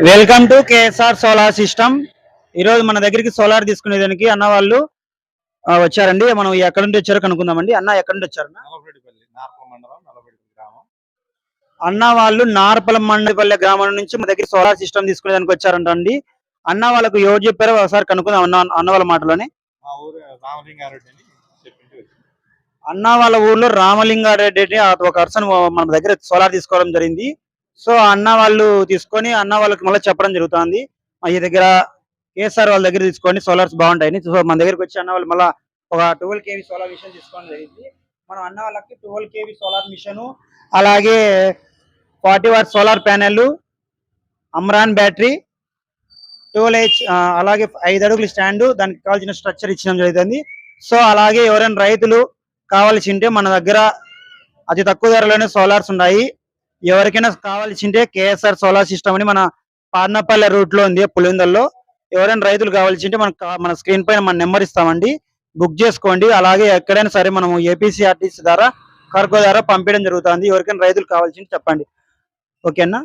Welcome to KSR solar system. ఈరోజు మన దగ్గరికి సోలార్ తీసుకునేదానికి అన్న వాళ్ళు వచ్చారండి. మనం ఎక్కడి నుండి వచ్చారో కనుక్కుందామండి. అన్న ఎక్కడి నుండి వచ్చారు? అన్న వాళ్ళు నార్పల గ్రామం నుంచి మన దగ్గర సోలార్ సిస్టమ్ తీసుకునేదానికి వచ్చారంట అండి. అన్న వాళ్ళకు ఎవరు చెప్పారో ఒకసారి కనుక్కుందాం అన్న వాళ్ళ మాటలోనే. అన్న వాళ్ళ ఊర్లో రామలింగారెడ్డి ఒక పర్సన్ మన దగ్గర సోలార్ తీసుకోవడం జరిగింది. సో అన్న వాళ్ళు తీసుకొని అన్న వాళ్ళకి మళ్ళీ చెప్పడం జరుగుతుంది. ఈ దగ్గర కేఎస్ఆర్ వాళ్ళ దగ్గర తీసుకోండి, సోలార్స్ బాగుంటాయని. సో మన దగ్గరికి వచ్చి అన్న వాళ్ళు మళ్ళీ ఒక 12 kV సోలార్ మిషన్ తీసుకోవడం జరిగింది. మనం అన్న వాళ్ళకి 12 kV సోలార్ మిషన్, అలాగే 40 watt solar panel, Amaron battery, 12H, అలాగే 5 అడుగుల స్టాండ్, దానికి కావాల్సిన స్ట్రక్చర్ ఇచ్చడం జరుగుతుంది. సో అలాగే ఎవరైనా రైతులు కావాల్సి ఉంటే మన దగ్గర అతి తక్కువ ధరలోనే సోలార్స్ ఉన్నాయి. ఎవరికైనా కావాల్సింటే కేఎస్ఆర్ సోలార్ సిస్టమ్ అని మన పార్నపల్లె రూట్ లో ఉంది, పులిందల్లో. ఎవరైనా రైతులు కావాల్సింటే మన స్క్రీన్ పైన మన నెంబర్ ఇస్తామండి, బుక్ చేసుకోండి. అలాగే ఎక్కడైనా సరే మనము ఏపీసీఆర్టీసీ ద్వారా కార్గో ద్వారా పంపించడం జరుగుతుంది. ఎవరికైనా రైతులు కావాల్సింటే చెప్పండి. ఓకేనా?